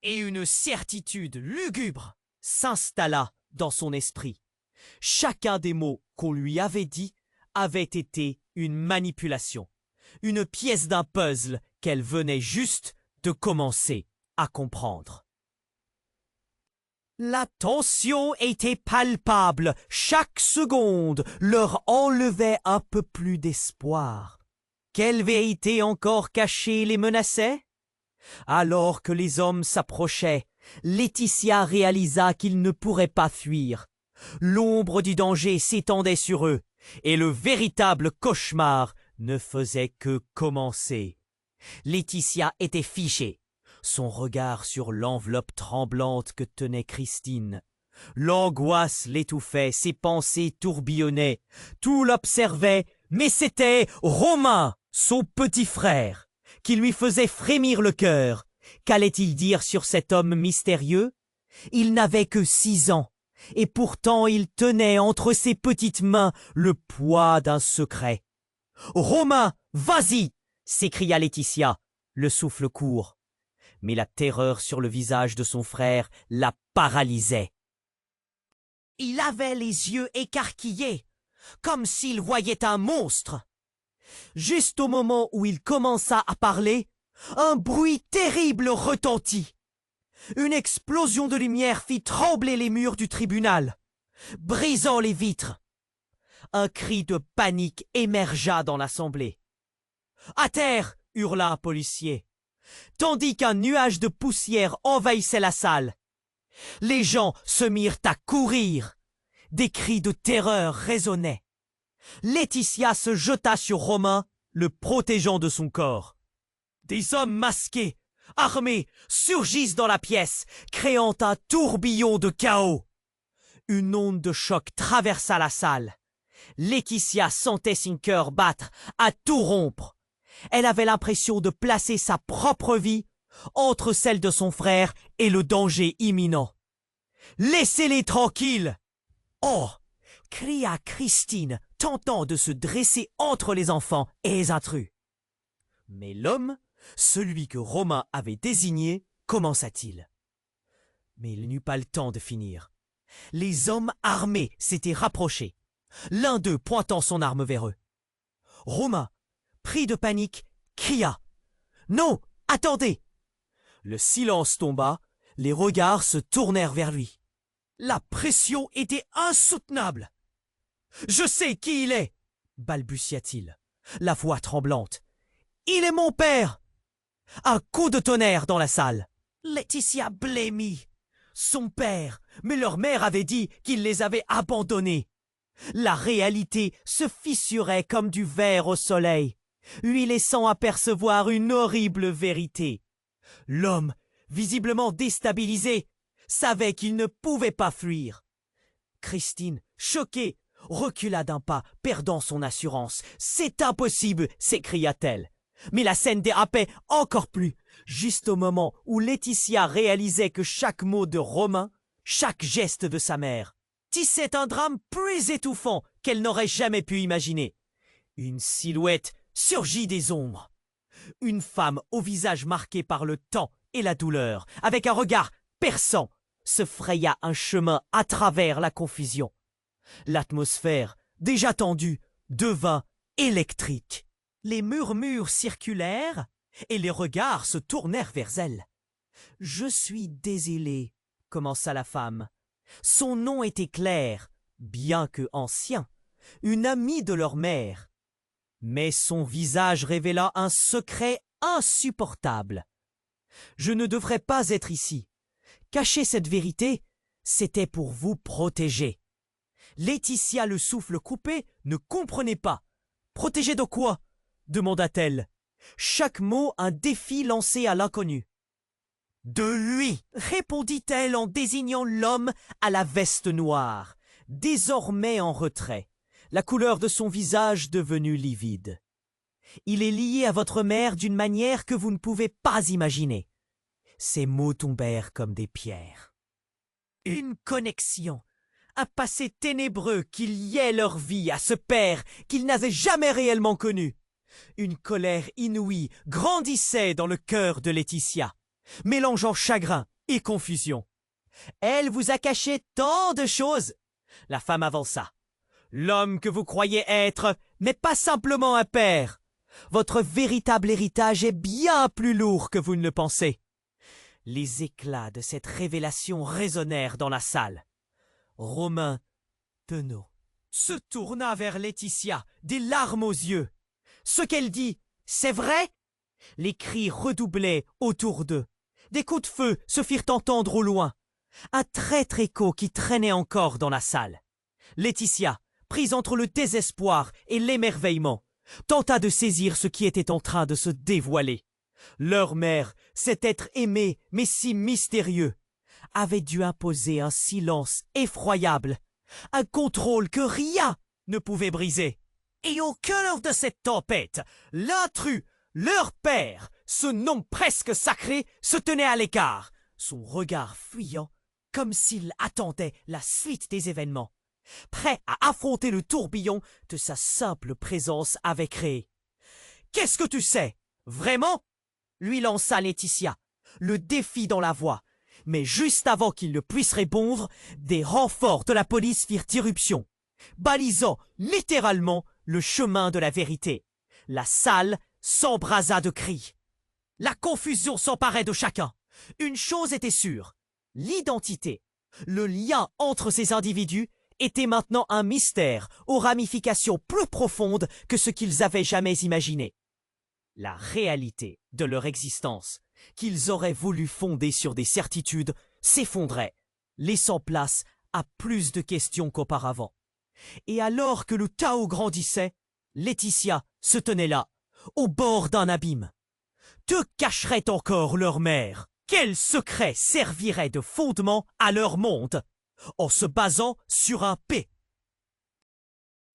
Et une certitude lugubre s'installa dans son esprit. Chacun des mots qu'on lui avait dit avait été une manipulation, une pièce d'un puzzle qu'elle venait juste de commencer à comprendre. La tension était palpable, chaque seconde leur enlevait un peu plus d'espoir. Quelle vérité encore cachée les menaçait? Alors que les hommes s'approchaient, Laetitia réalisa qu'ils ne pourraient pas fuir. L'ombre du danger s'étendait sur eux, et le véritable cauchemar ne faisait que commencer. Laetitia était fichée, son regard sur l'enveloppe tremblante que tenait Christine. L'angoisse l'étouffait, ses pensées tourbillonnaient. Tout l'observait, mais c'était Romain, son petit frère, qui lui faisait frémir le cœur. Qu'allait-il dire sur cet homme mystérieux? Il n'avait que 6 ans, et pourtant il tenait entre ses petites mains le poids d'un secret. « Romain, vas-y !» s'écria Laetitia, le souffle court. Mais la terreur sur le visage de son frère la paralysait. Il avait les yeux écarquillés, comme s'il voyait un monstre. Juste au moment où il commença à parler, un bruit terrible retentit. Une explosion de lumière fit trembler les murs du tribunal, brisant les vitres. Un cri de panique émergea dans l'assemblée. « À terre !» hurla un policier, tandis qu'un nuage de poussière envahissait la salle. Les gens se mirent à courir. Des cris de terreur résonnaient. Laetitia se jeta sur Romain, le protégeant de son corps. Des hommes masqués, armés, surgissent dans la pièce, créant un tourbillon de chaos. Une onde de choc traversa la salle. Laetitia sentait son cœur battre, à tout rompre. Elle avait l'impression de placer sa propre vie entre celle de son frère et le danger imminent. « Laissez-les tranquilles !»« Oh !» cria Christine, tentant de se dresser entre les enfants et les intrus. Mais l'homme, celui que Romain avait désigné, commença-t-il. Mais il n'eut pas le temps de finir. Les hommes armés s'étaient rapprochés, l'un d'eux pointant son arme vers eux. Romain, pris de panique, cria « Non, attendez !» Le silence tomba, les regards se tournèrent vers lui. La pression était insoutenable. « Je sais qui il est !» balbutia-t-il, la voix tremblante. « Il est mon père !» Un coup de tonnerre dans la salle. Laetitia blêmit. Son père, mais leur mère avait dit qu'il les avait abandonnés. La réalité se fissurait comme du verre au soleil, lui laissant apercevoir une horrible vérité. L'homme, visiblement déstabilisé, savait qu'il ne pouvait pas fuir. Christine, choquée, recula d'un pas, perdant son assurance. « C'est impossible !» s'écria-t-elle. Mais la scène dérapait encore plus, juste au moment où Laetitia réalisait que chaque mot de Romain, chaque geste de sa mère, tissait un drame plus étouffant qu'elle n'aurait jamais pu imaginer. Une silhouette surgit des ombres. Une femme au visage marqué par le temps et la douleur, avec un regard perçant, se fraya un chemin à travers la confusion. L'atmosphère, déjà tendue, devint électrique. Les murmures circulèrent et les regards se tournèrent vers elle. « Je suis désolée, » commença la femme. Son nom était clair, bien que ancien, une amie de leur mère. Mais son visage révéla un secret insupportable. Je ne devrais pas être ici. Cacher cette vérité, c'était pour vous protéger. Laetitia, le souffle coupé, ne comprenait pas. « Protéger de quoi ?» demanda-t-elle. Chaque mot un défi lancé à l'inconnu. « De lui !» répondit-elle en désignant l'homme à la veste noire, désormais en retrait, la couleur de son visage devenue livide. « Il est lié à votre mère d'une manière que vous ne pouvez pas imaginer. » Ces mots tombèrent comme des pierres. Une connexion, un passé ténébreux qui liait leur vie à ce père qu'ils n'avaient jamais réellement connu. Une colère inouïe grandissait dans le cœur de Laetitia, mélangeant chagrin et confusion. « Elle vous a caché tant de choses !» La femme avança. « L'homme que vous croyez être n'est pas simplement un père. Votre véritable héritage est bien plus lourd que vous ne le pensez. » Les éclats de cette révélation résonnèrent dans la salle. Romain Penaud se tourna vers Laetitia, des larmes aux yeux. Ce qu'elle dit, c'est vrai? Les cris redoublaient autour d'eux. Des coups de feu se firent entendre au loin. Un traître écho qui traînait encore dans la salle. Laetitia, prise entre le désespoir et l'émerveillement, tenta de saisir ce qui était en train de se dévoiler. Leur mère, cet être aimé mais si mystérieux, avait dû imposer un silence effroyable, un contrôle que rien ne pouvait briser. Et au cœur de cette tempête, l'intrus, leur père, ce nom presque sacré, se tenait à l'écart, son regard fuyant, comme s'il attendait la suite des événements, prêt à affronter le tourbillon que sa simple présence avait créé. « Qu'est-ce que tu sais? Vraiment ?» lui lança Laetitia, le défi dans la voix. Mais juste avant qu'il ne puisse répondre, des renforts de la police firent irruption, balisant littéralement le chemin de la vérité. La salle s'embrasa de cris. La confusion s'emparait de chacun. Une chose était sûre, l'identité, le lien entre ces individus était maintenant un mystère aux ramifications plus profondes que ce qu'ils avaient jamais imaginé. La réalité de leur existence, qu'ils auraient voulu fonder sur des certitudes, s'effondrait, laissant place à plus de questions qu'auparavant. Et alors que le chaos grandissait, Laetitia se tenait là, au bord d'un abîme. Que cacherait encore leur mère? Quel secret servirait de fondement à leur monde, en se basant sur un P?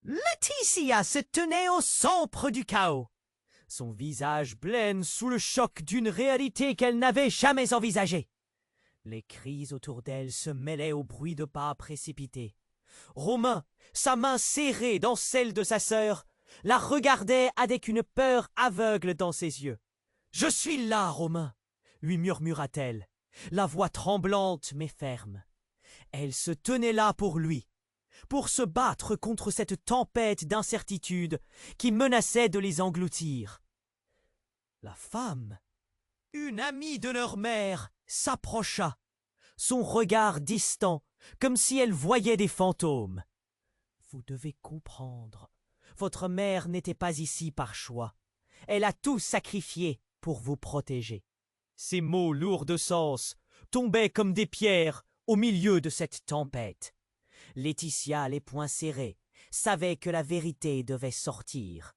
Laetitia se tenait au centre du chaos, son visage blême sous le choc d'une réalité qu'elle n'avait jamais envisagée. Les cris autour d'elle se mêlaient au bruit de pas précipités. Romain, sa main serrée dans celle de sa sœur, la regardait avec une peur aveugle dans ses yeux. « Je suis là, Romain !» lui murmura-t-elle, la voix tremblante mais ferme. Elle se tenait là pour lui, pour se battre contre cette tempête d'incertitude qui menaçait de les engloutir. La femme, une amie de leur mère, s'approcha, son regard distant, comme si elle voyait des fantômes. « Vous devez comprendre, votre mère n'était pas ici par choix. Elle a tout sacrifié pour vous protéger. » Ces mots lourds de sens tombaient comme des pierres au milieu de cette tempête. Laetitia, les poings serrés, savait que la vérité devait sortir.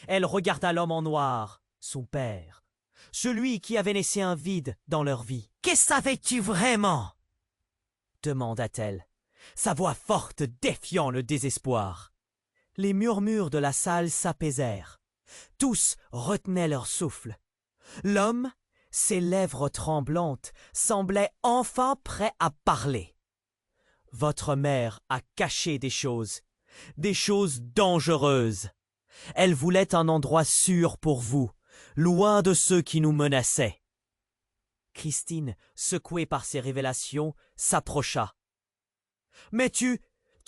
Elle regarda l'homme en noir, son père, celui qui avait laissé un vide dans leur vie. « Qu'est-ce que savais-tu vraiment ?» demanda-t-elle, sa voix forte défiant le désespoir. Les murmures de la salle s'apaisèrent. Tous retenaient leur souffle. L'homme, ses lèvres tremblantes, semblait enfin prêt à parler. Votre mère a caché des choses dangereuses. Elle voulait un endroit sûr pour vous, loin de ceux qui nous menaçaient. Christine, secouée par ces révélations, s'approcha. « Mais tu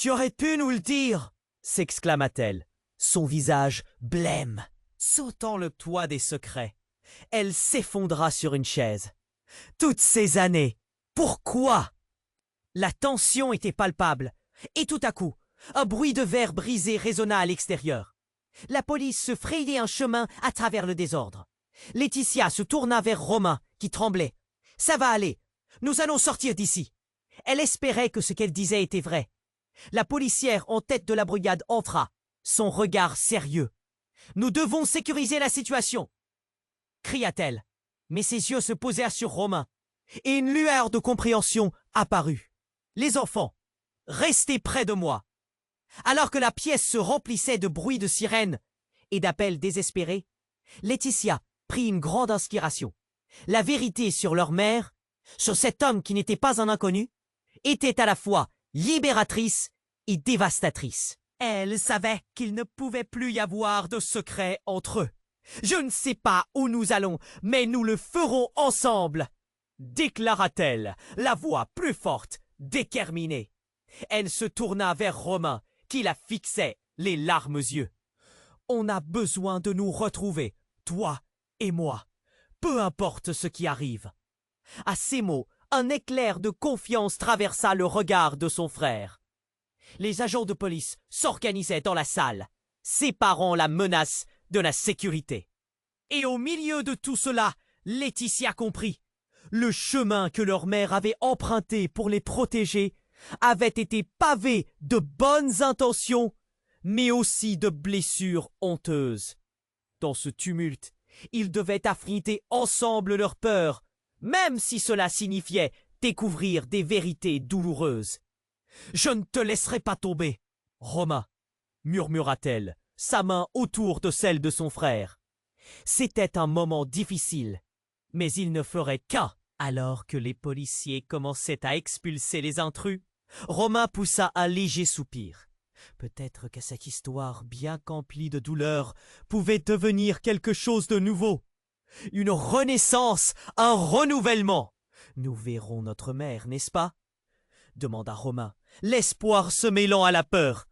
aurais pu nous le dire !» s'exclama-t-elle, son visage blême. Sautant le toit des secrets, elle s'effondra sur une chaise. Toutes ces années, pourquoi? La tension était palpable, et tout à coup, un bruit de verre brisé résonna à l'extérieur. La police se frayait un chemin à travers le désordre. Laetitia se tourna vers Romain, qui tremblait. « Ça va aller. Nous allons sortir d'ici. » Elle espérait que ce qu'elle disait était vrai. La policière en tête de la brigade entra, son regard sérieux. « Nous devons sécuriser la situation !» cria-t-elle. Mais ses yeux se posèrent sur Romain, et une lueur de compréhension apparut. « Les enfants, restez près de moi !» Alors que la pièce se remplissait de bruits de sirènes et d'appels désespérés, Laetitia prit une grande inspiration. La vérité sur leur mère, sur cet homme qui n'était pas un inconnu, était à la fois libératrice et dévastatrice. Elle savait qu'il ne pouvait plus y avoir de secret entre eux. « Je ne sais pas où nous allons, mais nous le ferons ensemble !» déclara-t-elle, la voix plus forte, déterminée. Elle se tourna vers Romain, qui la fixait, les larmes aux yeux. « On a besoin de nous retrouver, toi et moi, peu importe ce qui arrive. » À ces mots, un éclair de confiance traversa le regard de son frère. Les agents de police s'organisaient dans la salle, séparant la menace de la sécurité. Et au milieu de tout cela, Laetitia comprit. Le chemin que leur mère avait emprunté pour les protéger avait été pavé de bonnes intentions, mais aussi de blessures honteuses. Dans ce tumulte, ils devaient affronter ensemble leur peur, même si cela signifiait découvrir des vérités douloureuses. « Je ne te laisserai pas tomber, Romain !» murmura-t-elle, sa main autour de celle de son frère. C'était un moment difficile, mais il ne ferait qu'un. Alors que les policiers commençaient à expulser les intrus, Romain poussa un léger soupir. Peut-être que cette histoire, bien qu'emplie de douleur, pouvait devenir quelque chose de nouveau. Une renaissance, un renouvellement. Nous verrons notre mère, n'est-ce pas? Demanda Romain, l'espoir se mêlant à la peur.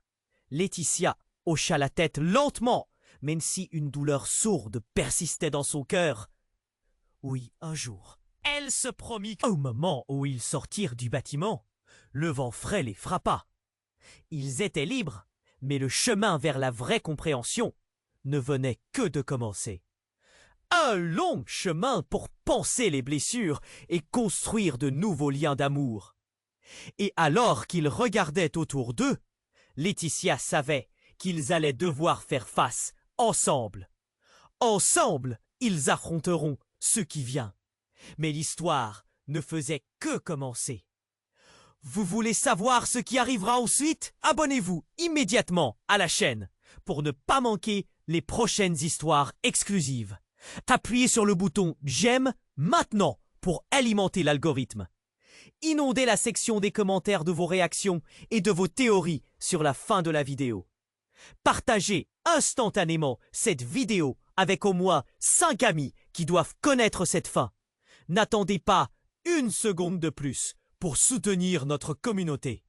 Laetitia hocha la tête lentement, même si une douleur sourde persistait dans son cœur. Oui, un jour, elle se promit. Au moment où ils sortirent du bâtiment, le vent frais les frappa. Ils étaient libres, mais le chemin vers la vraie compréhension ne venait que de commencer. Un long chemin pour panser les blessures et construire de nouveaux liens d'amour. Et alors qu'ils regardaient autour d'eux, Laetitia savait qu'ils allaient devoir faire face ensemble. Ensemble, ils affronteront ce qui vient. Mais l'histoire ne faisait que commencer. Vous voulez savoir ce qui arrivera ensuite? Abonnez-vous immédiatement à la chaîne pour ne pas manquer les prochaines histoires exclusives. Appuyez sur le bouton j'aime maintenant pour alimenter l'algorithme. Inondez la section des commentaires de vos réactions et de vos théories sur la fin de la vidéo. Partagez instantanément cette vidéo avec au moins 5 amis qui doivent connaître cette fin. N'attendez pas une seconde de plus pour soutenir notre communauté.